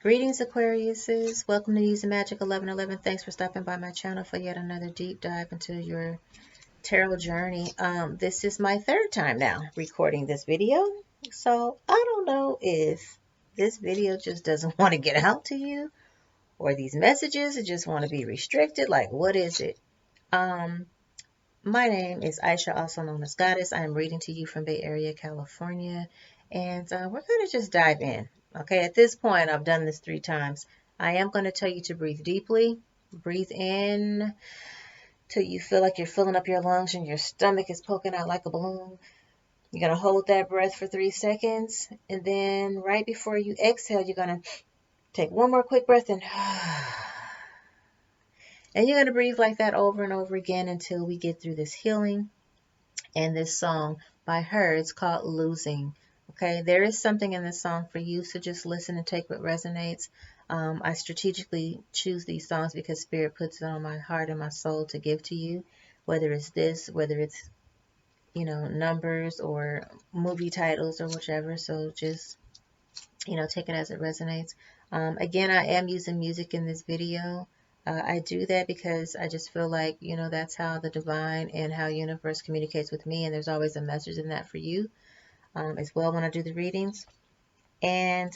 Greetings, Aquariuses. Welcome to Muse and Magic 1111. Thanks for stopping by my channel for yet another deep dive into your tarot journey. This is my third time now recording this video. So I don't know if this video just doesn't want to get out to you, or these messages just want to be restricted. Like, what is it? My name is Aisha, also known as Goddess. I am reading to you from Bay Area, California. And we're going to just dive in. Okay, at this point, I've done this 3 times. I am going to tell you to breathe deeply. Breathe in till you feel like you're filling up your lungs and your stomach is poking out like a balloon. You're going to hold that breath for 3 seconds. And then right before you exhale, you're going to take one more quick breath and you're going to breathe like that over and over again until we get through this healing. And this song by her, it's called Losing. Okay, there is something in this song for you, so just listen and take what resonates. I strategically choose these songs because Spirit puts it on my heart and my soul to give to you, whether it's this, whether it's, numbers or movie titles or whichever. So just, take it as it resonates. Again, I am using music in this video. I do that because I just feel like, that's how the divine and how universe communicates with me. And there's always a message in that for you as well when I do the readings. And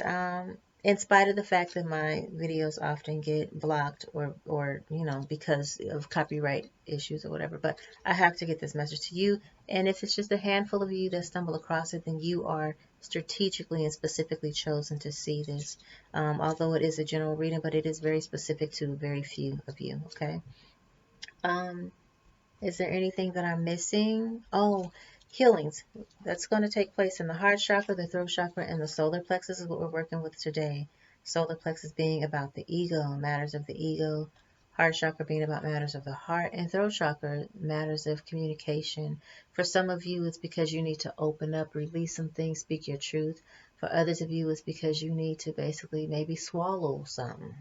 in spite of the fact that my videos often get blocked or because of copyright issues or whatever, but I have to get this message to you. And if it's just a handful of you that stumble across it, then you are strategically and specifically chosen to see this. Although it is a general reading, but it is very specific to very few of you, okay? Is there anything that I'm missing? Oh, healings. That's going to take place in the heart chakra, the throat chakra, and the solar plexus is what we're working with today. Solar plexus being about the ego, matters of the ego. Heart chakra being about matters of the heart, and throat chakra, matters of communication. For some of you, it's because you need to open up, release some things, speak your truth. For others of you, it's because you need to basically maybe swallow something.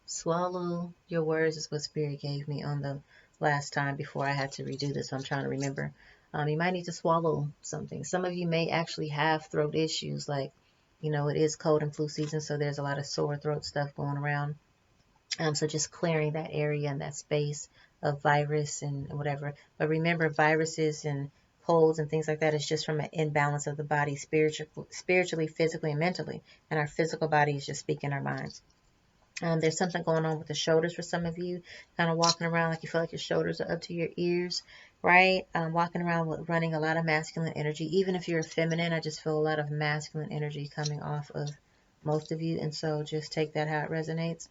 Swallow your words is what Spirit gave me on the last time before I had to redo this. So I'm trying to remember. You might need to swallow something. Some of you may actually have throat issues, like, it is cold and flu season, so there's a lot of sore throat stuff going around. So just clearing that area and that space of virus and whatever. But remember, viruses and colds and things like that is just from an imbalance of the body, spiritually, physically, and mentally. And our physical body is just speaking our minds. There's something going on with the shoulders for some of you, kind of walking around like you feel like your shoulders are up to your ears, right? Walking around with running a lot of masculine energy. Even if you're feminine, I just feel a lot of masculine energy coming off of most of you. And so just take that how it resonates.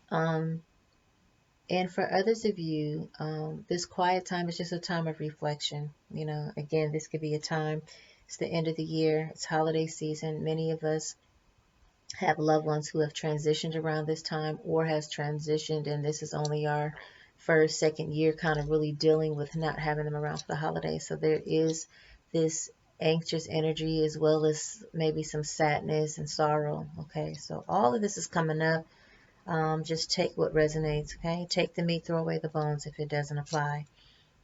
And for others of you, this quiet time is just a time of reflection. Again, this could be a time, it's the end of the year, it's holiday season. Many of us have loved ones who have transitioned around this time or has transitioned, and this is only our first, second year kind of really dealing with not having them around for the holidays. So there is this anxious energy as well as maybe some sadness and sorrow. Okay, so all of this is coming up. Just take what resonates. Okay, take the meat, throw away the bones if it doesn't apply.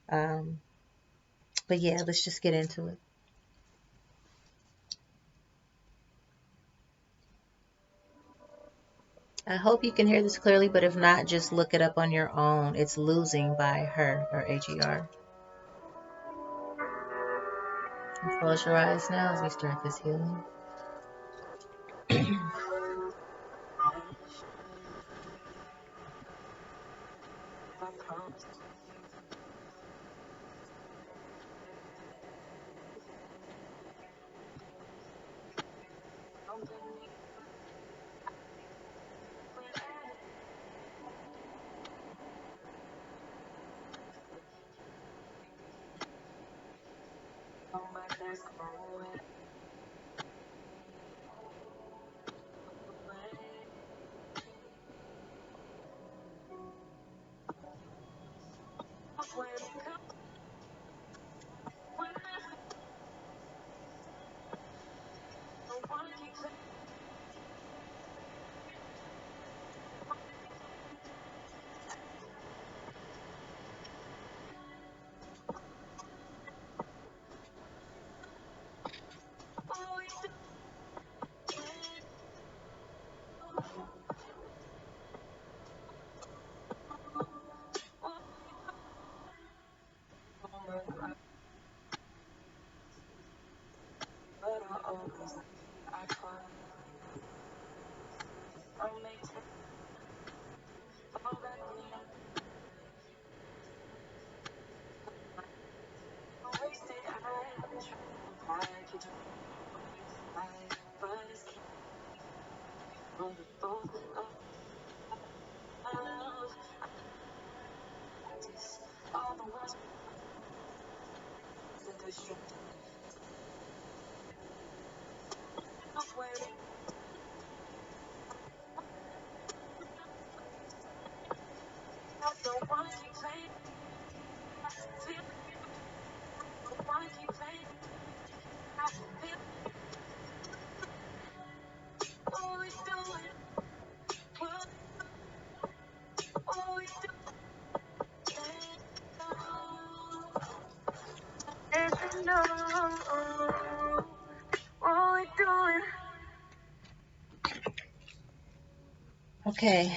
But yeah, let's just get into it. I hope you can hear this clearly, but if not, just look it up on your own. It's Losing by her, or H-E-R. Close your eyes now as we start this healing. Okay,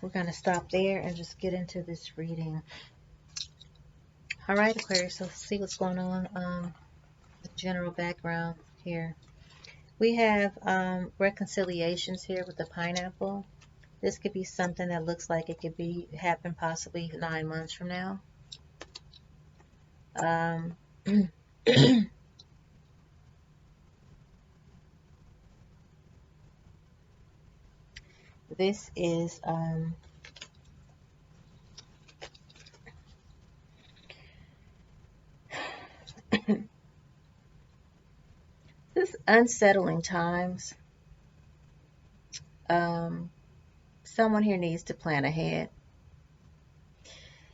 we're going to stop there and just get into this reading. All right, Aquarius, so see what's going on. The general background here. We have reconciliations here with the pineapple. This could be something that looks like it could be happen possibly 9 months from now. This is this unsettling times. Someone here needs to plan ahead.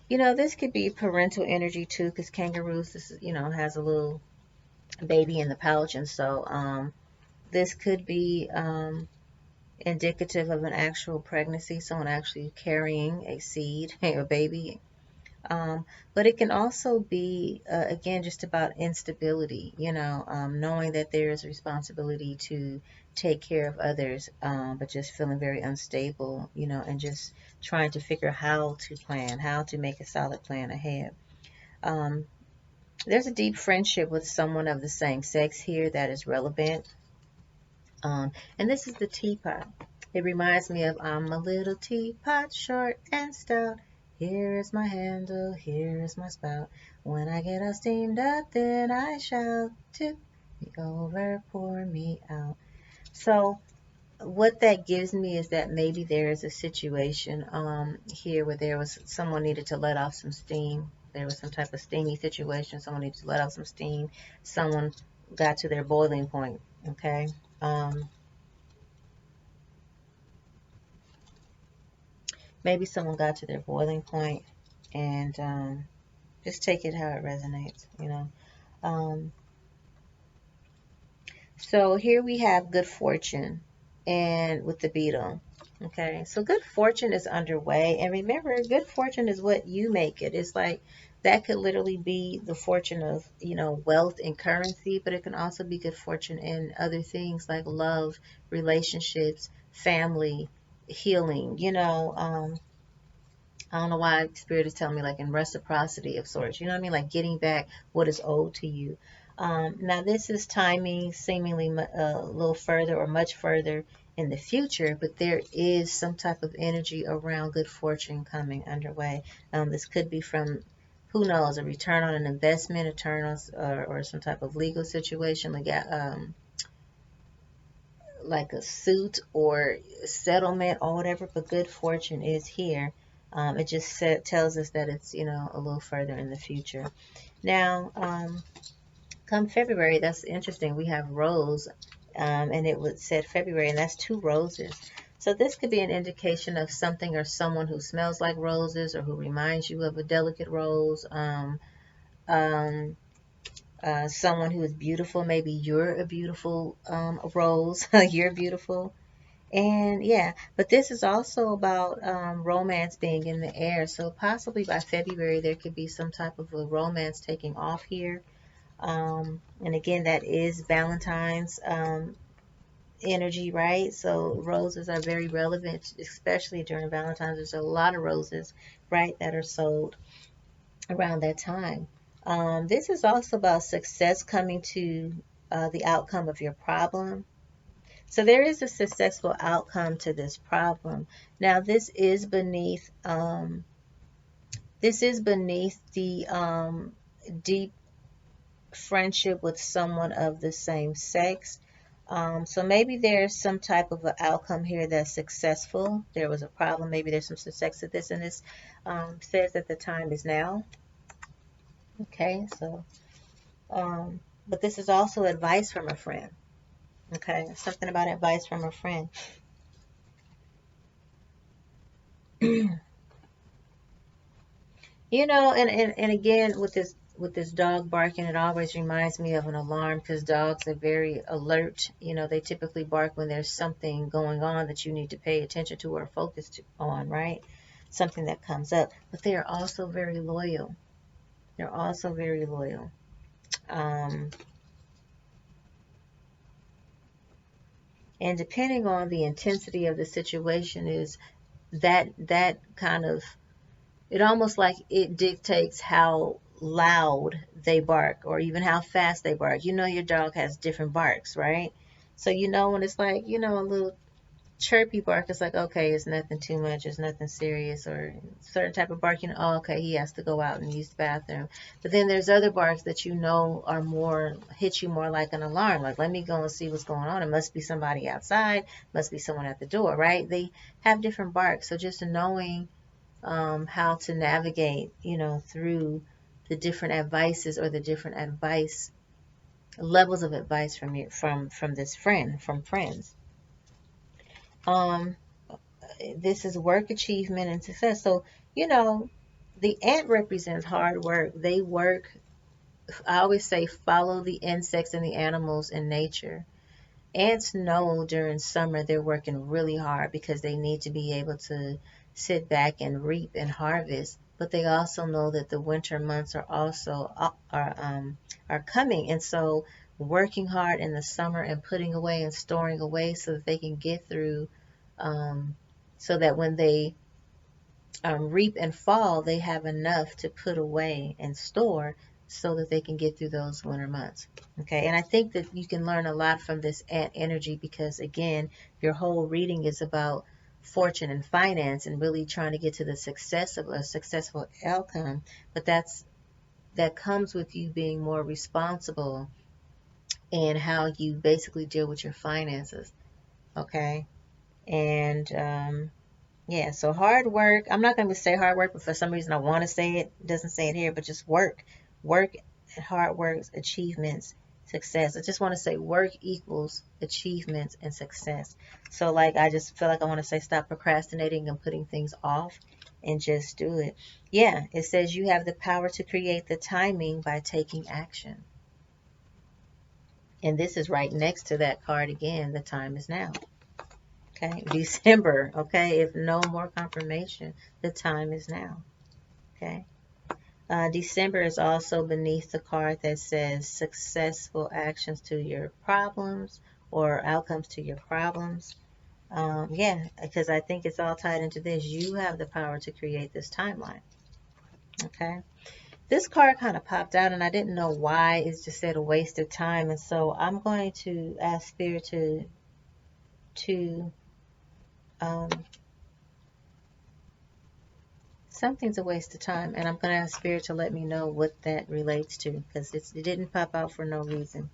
You know, this could be parental energy too, because kangaroos, this is, you know, has a little baby in the pouch, and so this could be indicative of an actual pregnancy, someone actually carrying a seed, a baby. But it can also be, again, just about instability, you know, knowing that there is a responsibility to take care of others, but just feeling very unstable, you know, and just trying to figure how to plan, how to make a solid plan ahead. Um, there's a deep friendship with someone of the same sex here that is relevant. And this is the teapot. It reminds me of I'm a little teapot, short and stout. Here is my handle, here is my spout. When I get all steamed up, then I shout, tip me over, pour me out. So what that gives me is that maybe there is a situation here where there was someone needed to let off some steam. There was some type of steamy situation. Someone needed to let off some steam. Someone got to their boiling point. Okay. Maybe someone got to their boiling point, and just take it how it resonates, you know. Um, so here we have good fortune and with the beetle. Okay, so good fortune is underway. And remember, good fortune is what you make it. It's like that could literally be the fortune of, you know, wealth and currency, but it can also be good fortune in other things like love, relationships, family, healing, you know. I don't know why Spirit is telling me like in reciprocity of sorts. You know what I mean? Like getting back what is owed to you. Now this is timing seemingly a little further or much further in the future, but there is some type of energy around good fortune coming underway. This could be from, who knows, a return on an investment, a turn on, or some type of legal situation, like a suit or settlement or whatever, but good fortune is here. It just tells us that it's, you know, a little further in the future. Now, come February, that's interesting. We have rose, and it would said February, and that's 2 roses. So this could be an indication of something or someone who smells like roses or who reminds you of a delicate rose. Someone who is beautiful. Maybe you're a beautiful rose. You're beautiful. And yeah, but this is also about romance being in the air. So possibly by February, there could be some type of a romance taking off here. And again, that is Valentine's energy, right? So roses are very relevant, especially during Valentine's. There's a lot of roses, right, that are sold around that time. This is also about success coming to the outcome of your problem. So there is a successful outcome to this problem. Now this is beneath the deep friendship with someone of the same sex. So maybe there's some type of an outcome here that's successful. There was a problem. Maybe there's some success to this, and this says that the time is now. Okay, so, but this is also advice from a friend. Okay, something about advice from a friend. You know, and again with this dog barking, it always reminds me of an alarm because dogs are very alert. You know, they typically bark when there's something going on that you need to pay attention to or focus on, right? Something that comes up. But they are also very loyal. They're also very loyal. Um, and depending on the intensity of the situation is that kind of, it almost like it dictates how loud they bark or even how fast they bark. You know, your dog has different barks, right? So, you know, when it's like, you know, a little chirpy bark, it's like, okay, it's nothing too much, it's nothing serious, or certain type of bark, you know, oh, okay, he has to go out and use the bathroom. But then there's other barks that you know are more, hit you more like an alarm, like, let me go and see what's going on. It must be somebody outside, must be someone at the door, right? They have different barks. So just knowing how to navigate, you know, through the different advices or the different advice levels of advice from you from this friend, from friends. Um, this is work achievement and success. So, you know, the ant represents hard work. They work. I always say follow the insects and the animals in nature. Ants know during summer they're working really hard because they need to be able to sit back and reap and harvest. But they also know that the winter months are also are coming, and so working hard in the summer and putting away and storing away so that they can get through, um, so that when they reap and fall, they have enough to put away and store so that they can get through those winter months. Okay, and I think that you can learn a lot from this ant energy because, again, your whole reading is about fortune and finance and really trying to get to the success of a successful outcome. But that comes with you being more responsible in how you basically deal with your finances. Okay, and yeah, so hard work. I'm not going to say hard work, but for some reason I want to say it. It doesn't say it here, but just work. Work and hard work, achievements, success. I just want to say work equals achievements and success. So, like, I just feel like I want to say stop procrastinating and putting things off and just do it. Yeah, it says you have the power to create the timing by taking action. And this is right next to that card again. The time is now. Okay, December. Okay, if no more confirmation, the time is now. Okay, December is also beneath the card that says successful actions to your problems or outcomes to your problems. Yeah, because I think it's all tied into this. You have the power to create this timeline. Okay, this card kind of popped out and I didn't know why. It just said a waste of time, and so I'm going to ask Spirit to um, something's a waste of time, and I'm going to ask Spirit to let me know what that relates to because it didn't pop out for no reason.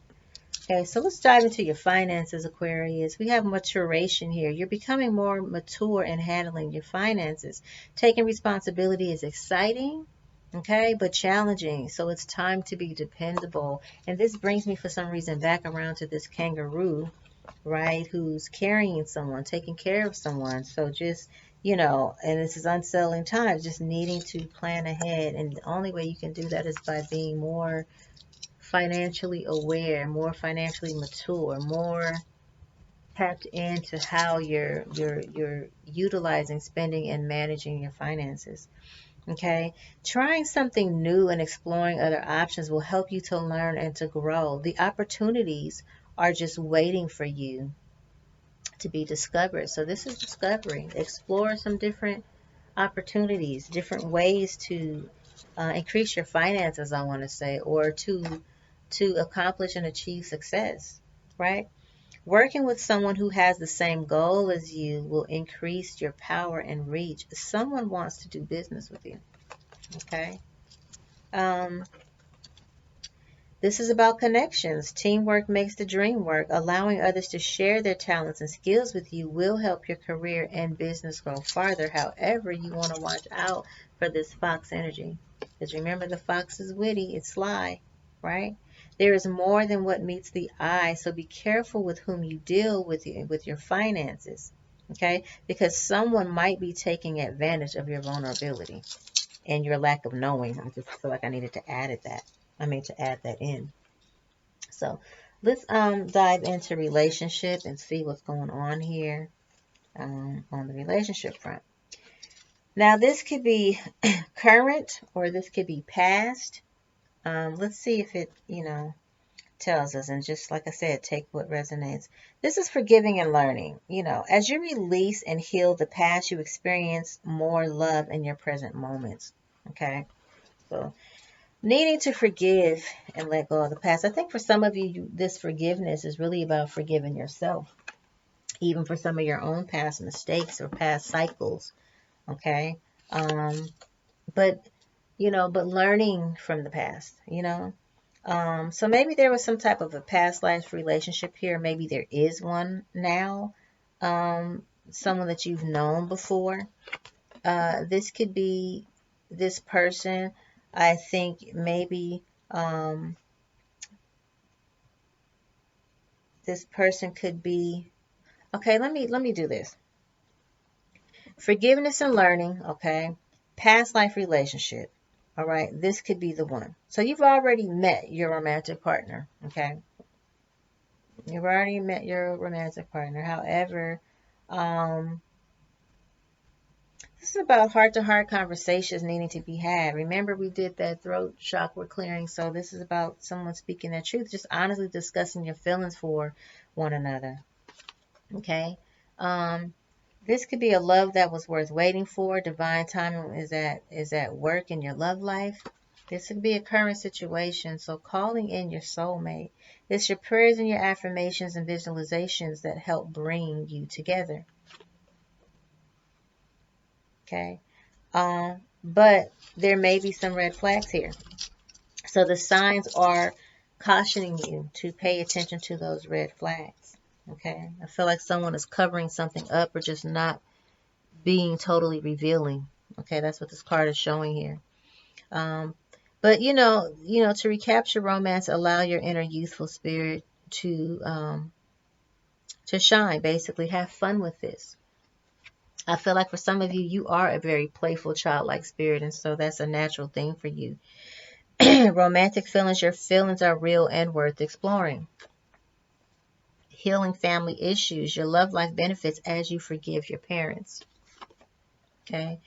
Okay, so let's dive into your finances, Aquarius. We have maturation here. You're becoming more mature in handling your finances. Taking responsibility is exciting, okay, but challenging. So it's time to be dependable. And this brings me, for some reason, back around to this kangaroo, right, who's carrying someone, taking care of someone. So just, you know, and this is unsettling times, just needing to plan ahead. And the only way you can do that is by being more financially aware, more financially mature, more tapped into how you're utilizing, spending, and managing your finances. Okay, trying something new and exploring other options will help you to learn and to grow. The opportunities are just waiting for you to be discovered. So this is discovery. Explore some different opportunities, different ways to increase your finances, I want to say, or to accomplish and achieve success, right? Working with someone who has the same goal as you will increase your power and reach. Someone wants to do business with you, okay? Um, This is about connections. Teamwork makes the dream work. Allowing others to share their talents and skills with you will help your career and business grow farther. However, you want to watch out for this fox energy. Because remember, the fox is witty, it's sly, right? There is more than what meets the eye, so be careful with whom you deal with your finances, okay? Because someone might be taking advantage of your vulnerability and your lack of knowing. I just feel like I needed to add that. To add that in. So let's dive into relationship and see what's going on here on the relationship front. Now this could be current or this could be past. Let's see if it, tells us. And just like I said, take what resonates. This is forgiving and learning. As you release and heal the past, you experience more love in your present moments. Okay. So needing to forgive and let go of the past. I think for some of you, this forgiveness is really about forgiving yourself, even for some of your own past mistakes or past cycles. Okay. But learning from the past, so maybe there was some type of a past life relationship here. Maybe there is one now. Someone that you've known before. This could be this person. I think maybe this person could be, okay, let me do this. Forgiveness and learning, okay? Past life relationship. All right, this could be the one. So you've already met your romantic partner, okay? You've already met your romantic partner. However, this is about heart-to-heart conversations needing to be had. Remember, we did that throat chakra clearing. So this is about someone speaking their truth, just honestly discussing your feelings for one another. Okay. This could be a love that was worth waiting for. Divine timing is at work in your love life. This could be a current situation. So calling in your soulmate. It's your prayers and your affirmations and visualizations that help bring you together. Okay. But there may be some red flags here. So the signs are cautioning you to pay attention to those red flags. Okay. I feel like someone is covering something up or just not being totally revealing. Okay. That's what this card is showing here. But to recapture romance, allow your inner youthful spirit to shine. Basically, have fun with this. I feel like for some of you, you are a very playful, childlike spirit, and so that's a natural thing for you. Romantic feelings, your feelings are real and worth exploring. Healing family issues, your love life benefits as you forgive your parents. Okay.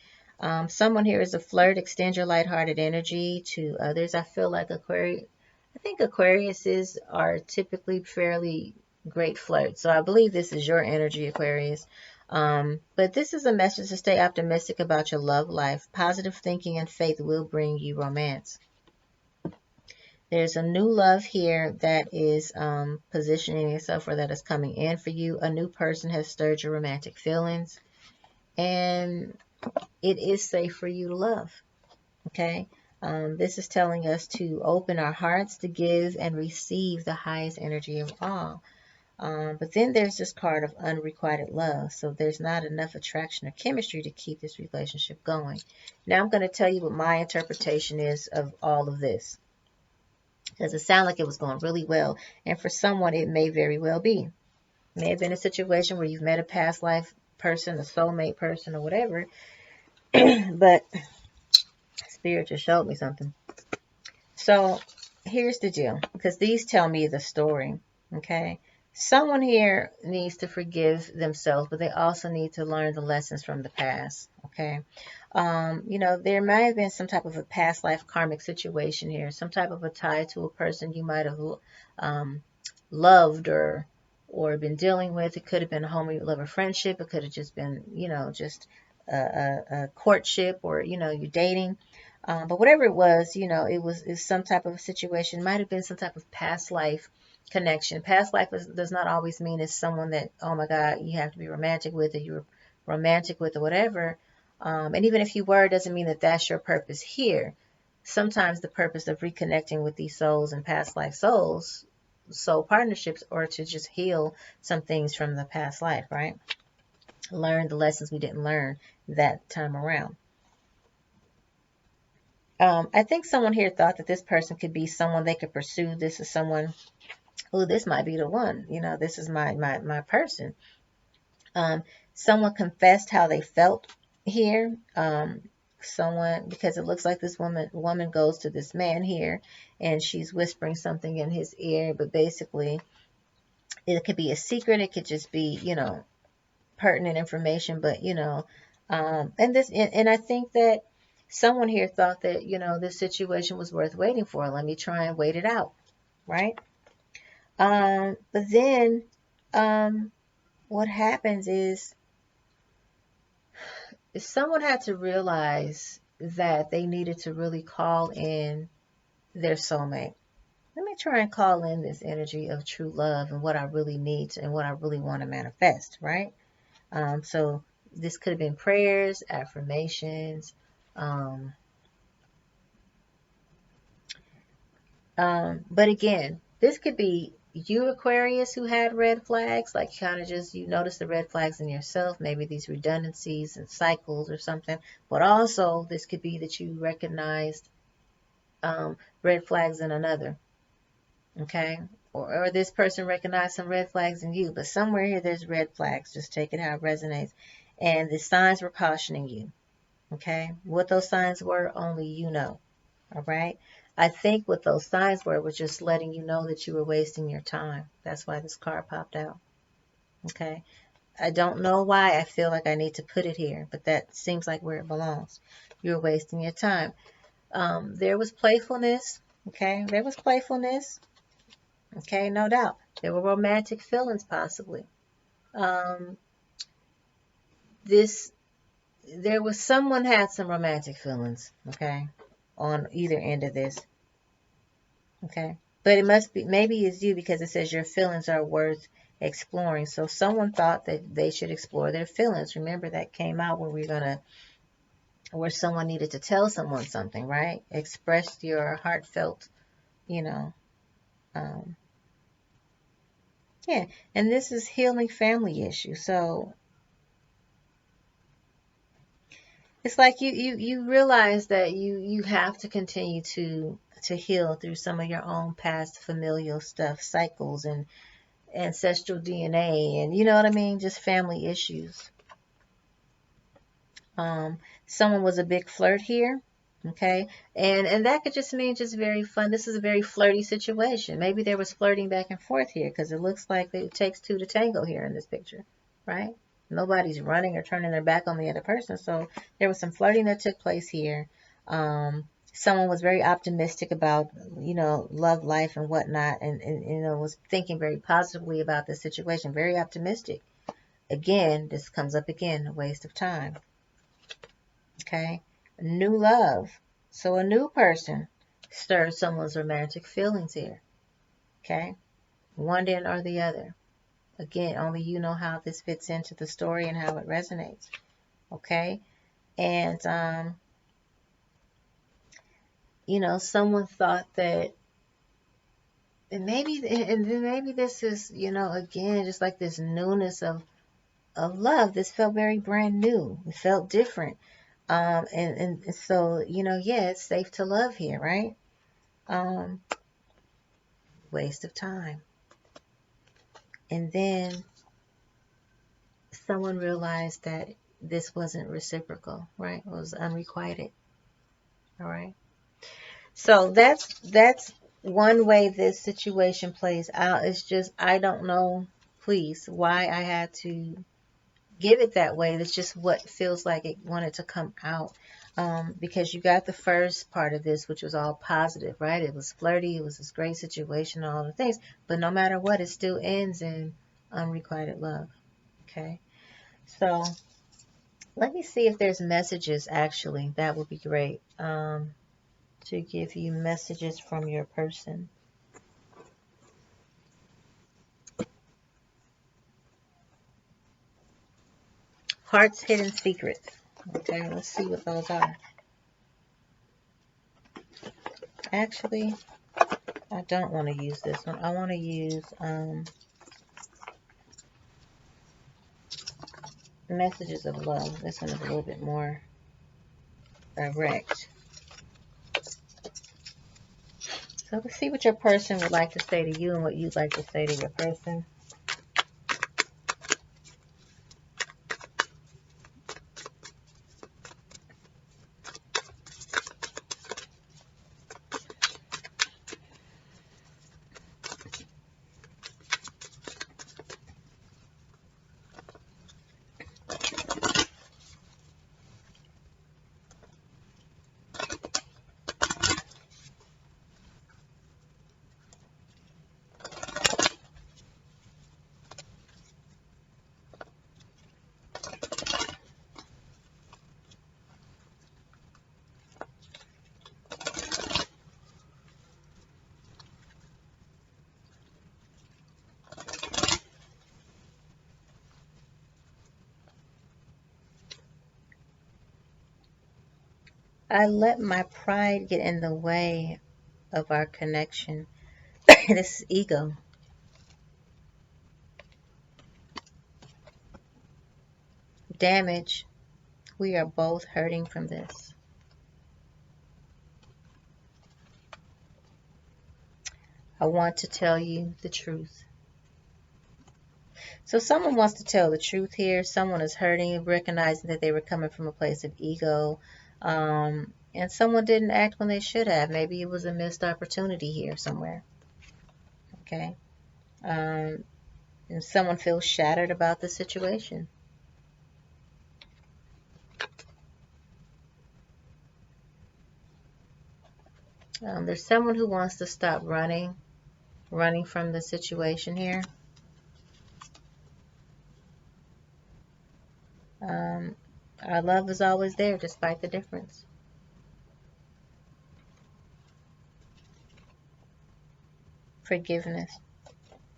Someone here is a flirt. Extend your lighthearted energy to others. I feel like Aquariuses are typically fairly great flirts. So I believe this is your energy, Aquarius. But this is a message to stay optimistic about your love life. Positive thinking and faith will bring you romance. There's a new love here that is positioning itself, or that is coming in for you. A new person has stirred your romantic feelings. And it is safe for you to love. Okay. This is telling us to open our hearts to give and receive the highest energy of all. But then there's this card of unrequited love. So there's not enough attraction or chemistry to keep this relationship going. Now I'm going to tell you what my interpretation is of all of this. Because it sounded like it was going really well. And for someone, it may very well be. It may have been a situation where you've met a past life person, a soulmate person, or whatever. But Spirit just showed me something. So here's the deal, because these tell me the story. Okay. Someone here needs to forgive themselves, but they also need to learn the lessons from the past. Okay. There might have been some type of a past life karmic situation here, some type of a tie to a person you might have loved or been dealing with. It could have been a homie lover friendship. It could have just been, just a courtship, or, you're dating. But whatever it was, it was some type of a situation. It might have been some type of past life connection. Past life does not always mean it's someone that, oh my God, you have to be romantic with, or you're romantic with, or whatever. And even if you were, it doesn't mean that that's your purpose here. sometimes the purpose of reconnecting with these souls and past life souls, soul partnerships, or to just heal some things from the past life, right? Learn the lessons we didn't learn that time around. I think someone here thought that this person could be someone they could pursue. This is someone, oh, this might be the one, this is my person. Someone confessed how they felt here. Someone, because it looks like this woman goes to this man here and she's whispering something in his ear, but basically it could be a secret. It could just be, pertinent information, but and I think that someone here thought that, this situation was worth waiting for. Let me try and wait it out, right? But then, what happens is someone had to realize that they needed to really call in their soulmate. Let me try and call in this energy of true love and what I really need and what I really want to manifest, right? So this could have been prayers, affirmations. But again, this could be you, Aquarius, who had red flags, like kind of just you notice the red flags in yourself, maybe these redundancies and cycles or something. But also, this could be that you recognized red flags in another, okay? Or this person recognized some red flags in you, but somewhere here there's red flags. Just take it how it resonates. And the signs were cautioning you, okay? What those signs were, only you know, all right? I think what those signs were was just letting you know that you were wasting your time. That's why this card popped out, okay? I don't know why I feel like I need to put it here, but that seems like where it belongs. You're wasting your time. There was playfulness, okay? There was playfulness, okay? No doubt. There were romantic feelings possibly. There was someone had some romantic feelings, okay, on either end of this. Okay. But it must be, maybe it's you because it says your feelings are worth exploring. So someone thought that they should explore their feelings. Remember that came out where someone needed to tell someone something, right? Express your heartfelt, you know, um, yeah. And this is healing family issue. So it's like you realize that you have to continue to heal through some of your own past familial stuff, cycles and ancestral DNA, and you know what I mean, just family issues. Someone was a big flirt here, okay, and that could just mean just very fun. This is a very flirty situation. Maybe there was flirting back and forth here because it looks like it takes two to tango here in this picture, right? Nobody's running or turning their back on the other person, so there was some flirting that took place here. Someone was very optimistic about, love life and whatnot, and was thinking very positively about this situation, very optimistic. Again, this comes up again, a waste of time. Okay, new love. So a new person stirs someone's romantic feelings here. Okay, one end or the other. Again, only you know how this fits into the story and how it resonates. Okay, and someone thought that, and maybe this is, again, just like this newness of love. This felt very brand new. It felt different. And so, yeah, it's safe to love here, right? Waste of time. And then someone realized that this wasn't reciprocal, right? It was unrequited. All right. So that's one way this situation plays out. It's just, I don't know, please, why I had to give it that way. That's just what feels like it wanted to come out. Because you got the first part of this, which was all positive, right? It was flirty. It was this great situation, all the things. But no matter what, it still ends in unrequited love. Okay. So let me see if there's messages, actually. That would be great. To give you messages from your person. Heart's hidden secrets. Okay, let's see what those are. Actually, I don't want to use this one. I want to use Messages of Love. This one is a little bit more direct. So let's see what your person would like to say to you and what you'd like to say to your person. I let my pride get in the way of our connection. This is ego. Damage. We are both hurting from this. I want to tell you the truth. So someone wants to tell the truth here. Someone is hurting, recognizing that they were coming from a place of ego. And someone didn't act when they should have. Maybe it was a missed opportunity here somewhere. Okay. And someone feels shattered about the situation. There's someone who wants to stop running from the situation here. Our love is always there despite the difference. Forgiveness.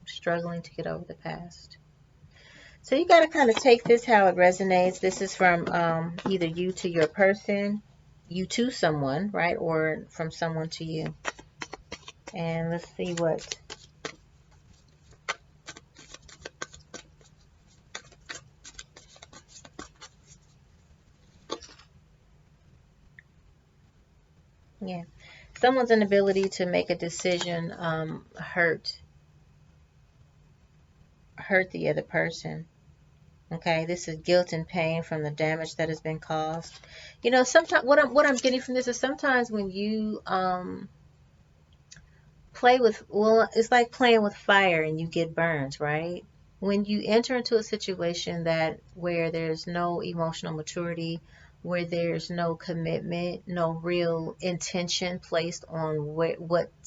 Struggling to get over the past. So you got to kind of take this how it resonates. This is from either you to your person, you to someone, right? Or from someone to you. And let's see what... Yeah. Someone's inability to make a decision hurt the other person. Okay, this is guilt and pain from the damage that has been caused. You know, sometimes what I'm getting from this is sometimes when you play with, well, it's like playing with fire and you get burns, right? When you enter into a situation where there's no emotional maturity, where there's no commitment, no real intention placed on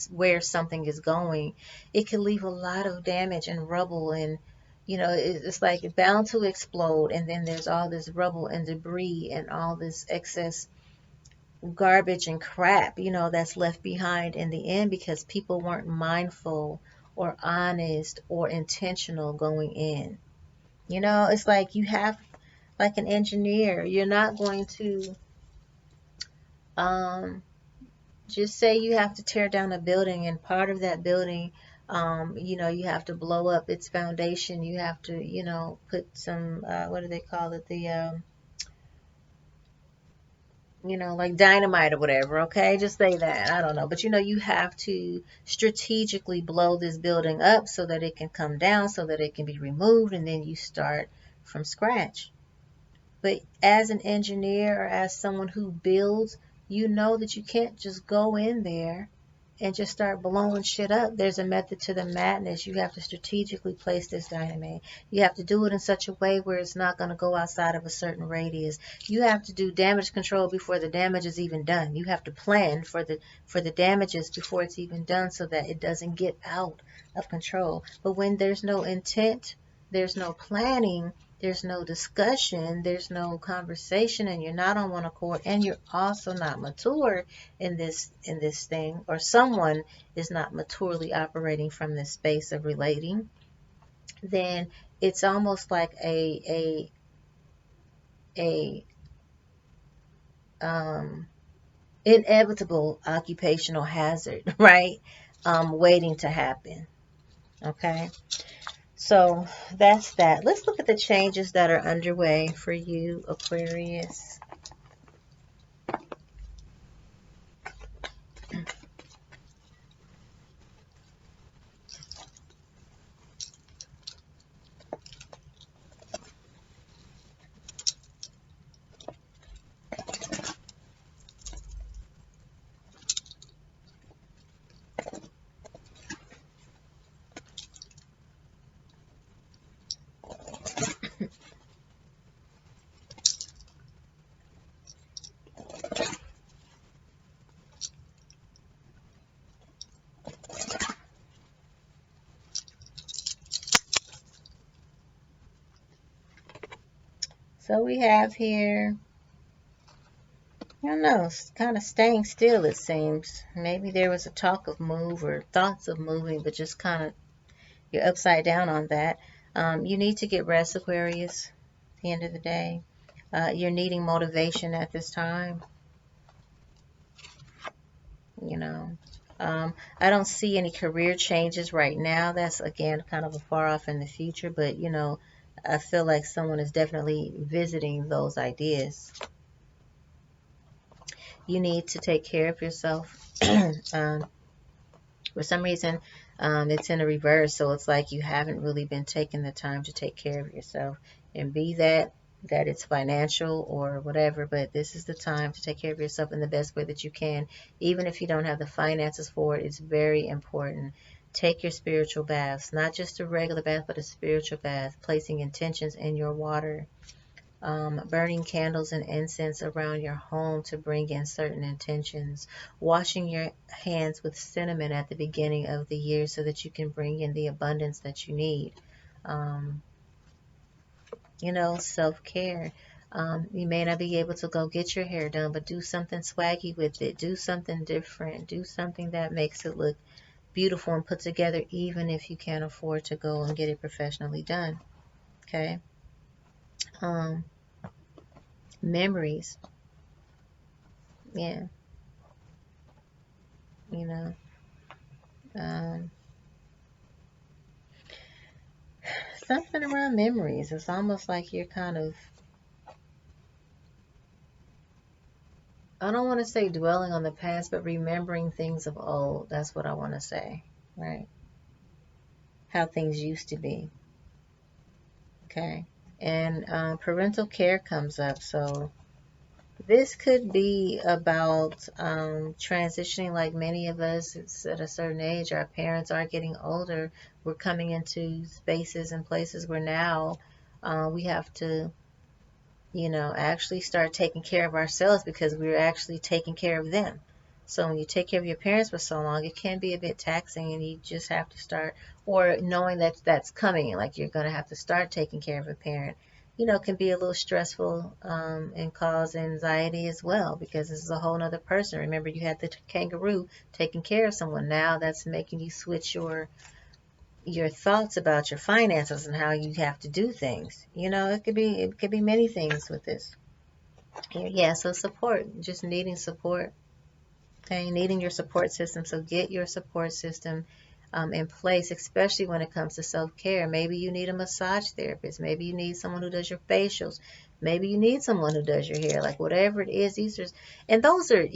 where something is going, it can leave a lot of damage and rubble, and it's like it's bound to explode, and then there's all this rubble and debris and all this excess garbage and crap, that's left behind in the end because people weren't mindful or honest or intentional going in. It's like you have, like an engineer, you're not going to just say you have to tear down a building, and part of that building, you have to blow up its foundation. You have to, put some, what do they call it? Like dynamite or whatever, okay? Just say that. I don't know. But you have to strategically blow this building up so that it can come down, so that it can be removed, and then you start from scratch. But as an engineer or as someone who builds, you know that you can't just go in there and just start blowing shit up. There's a method to the madness. You have to strategically place this dynamite. You have to do it in such a way where it's not going to go outside of a certain radius. You have to do damage control before the damage is even done. You have to plan for the damages before it's even done so that it doesn't get out of control. But when there's no intent, there's no planning, there's no discussion, there's no conversation, and you're not on one accord, and you're also not mature in this thing, or someone is not maturely operating from this space of relating, then it's almost like a inevitable occupational hazard, right? Waiting to happen. Okay. So that's that. Let's look at the changes that are underway for you, Aquarius. So we have here, I don't know, it's kind of staying still, it seems. Maybe there was a talk of move or thoughts of moving, but just kind of you're upside down on that. You need to get rest, Aquarius, at the end of the day. You're needing motivation at this time, you know. I don't see any career changes right now. That's, again, kind of a far off in the future, but, I feel like someone is definitely visiting those ideas. You need to take care of yourself. um, for some reason, it's in a reverse, so it's like you haven't really been taking the time to take care of yourself, and be that it's financial or whatever, but this is the time to take care of yourself in the best way that you can. Even if you don't have the finances for it, it's very important. Take your spiritual baths, not just a regular bath, but a spiritual bath, placing intentions in your water, burning candles and incense around your home to bring in certain intentions, washing your hands with cinnamon at the beginning of the year so that you can bring in the abundance that you need. Um, Self-care. You may not be able to go get your hair done, but do something swaggy with it. Do something different. Do something that makes it look beautiful and put together, even if you can't afford to go and get it professionally done. Okay. Um, Memories. Yeah. You know, um, something around memories. It's almost like you're kind of, I don't want to say dwelling on the past, but remembering things of old. That's what I want to say, right? How things used to be. Okay. And parental care comes up. So this could be about transitioning, like many of us. It's at a certain age. Our parents are getting older. We're coming into spaces and places where now we have to, actually start taking care of ourselves because we're actually taking care of them. So when you take care of your parents for so long, it can be a bit taxing, and you just have to start, or knowing that that's coming, like you're going to have to start taking care of a parent, can be a little stressful, and cause anxiety as well, because this is a whole other person. Remember, you had the kangaroo taking care of someone. Now that's making you switch your thoughts about your finances and how you have to do things. It could be many things with this. Yeah, so support, just needing support. Okay, needing your support system. So get your support system in place, especially when it comes to self-care. Maybe you need a massage therapist. Maybe you need someone who does your facials. Maybe you need someone who does your hair. Like whatever it is, and those are,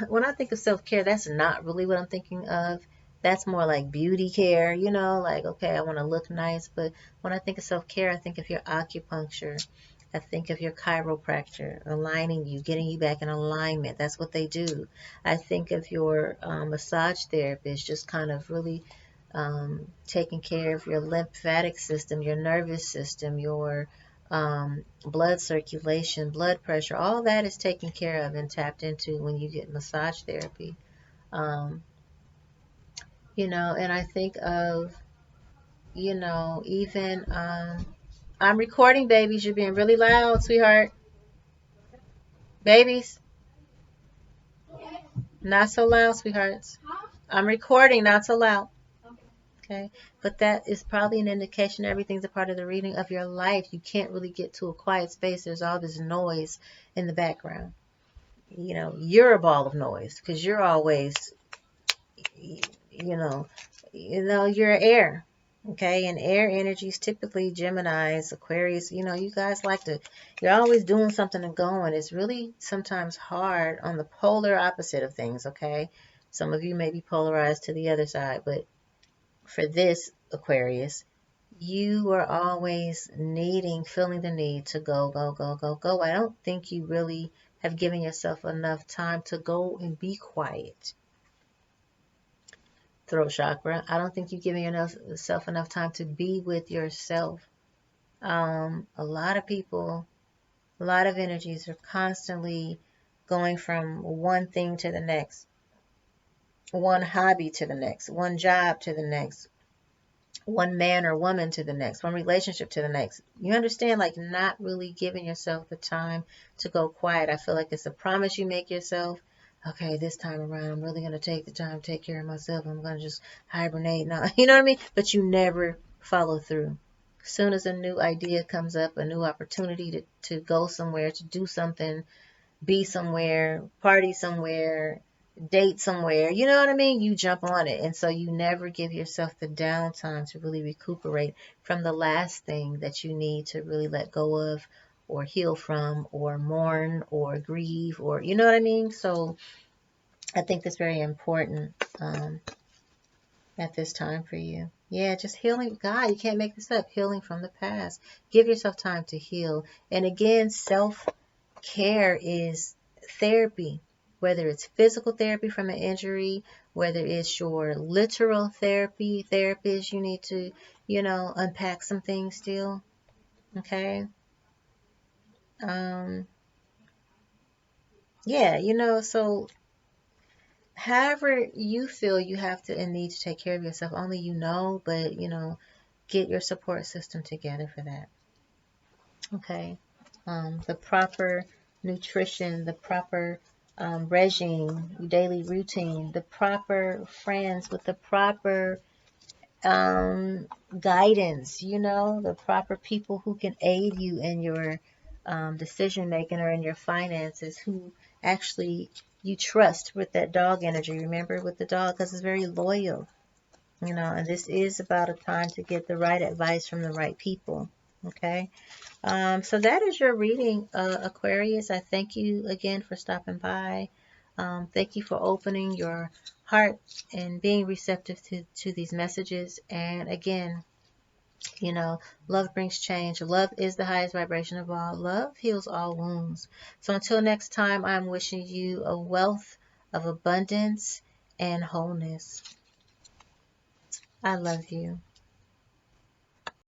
when I think of self-care, that's not really what I'm thinking of. That's more like beauty care, like, okay, I want to look nice. But when I think of self-care, I think of your acupuncture. I think of your chiropractor aligning you, getting you back in alignment. That's what they do. I think of your massage therapist just kind of really taking care of your lymphatic system, your nervous system, your blood circulation, blood pressure. All that is taken care of and tapped into when you get massage therapy. Um, and I think of, even I'm recording, babies. You're being really loud, sweetheart. Babies, not so loud, sweethearts. I'm recording, not so loud. Okay, but that is probably an indication everything's a part of the reading of your life. You can't really get to a quiet space. There's all this noise in the background. you know, you're a ball of noise because you're always, you know, you're air. Okay, and air energies typically Geminis, Aquarius, you know, you guys like to, you're always doing something and going. It's really sometimes hard on the polar opposite of things, okay? Some of you may be polarized to the other side, but for this Aquarius, you are always feeling the need to go, go, go, go, go. I don't think you really have given yourself enough time to go and be quiet. Throat chakra. I don't think you've given yourself enough time to be with yourself. A lot of people, a lot of energies are constantly going from one thing to the next, one hobby to the next, one job to the next, one man or woman to the next, one relationship to the next. You understand, like not really giving yourself the time to go quiet. I feel like it's a promise you make yourself. Okay, this time around, I'm really going to take the time to take care of myself. I'm going to just hibernate now. You know what I mean? But you never follow through. As soon as a new idea comes up, a new opportunity to go somewhere, to do something, be somewhere, party somewhere, date somewhere, you know what I mean? You jump on it. And so you never give yourself the downtime to really recuperate from the last thing that you need to really let go of or heal from or mourn or grieve or, you know what I mean? So I think that's very important at this time for you. Yeah, just healing. God, you can't make this up. Healing from the past. Give yourself time to heal. And again, self-care is therapy, whether it's physical therapy from an injury, whether it's your literal therapist, you need to, unpack some things still. Okay. Um, yeah, so however you feel you have to and need to take care of yourself, only you know, but get your support system together for that. Okay. The proper nutrition, the proper regime, daily routine, the proper friends with the proper guidance, the proper people who can aid you in your decision making or in your finances, who actually you trust with that dog energy. Remember with the dog, because it's very loyal, and this is about a time to get the right advice from the right people. Okay. So that is your reading, Aquarius. I thank you again for stopping by. Thank you for opening your heart and being receptive to these messages. And again, love brings change. Love is the highest vibration of all. Love heals all wounds. So until next time, I'm wishing you a wealth of abundance and wholeness. I love you.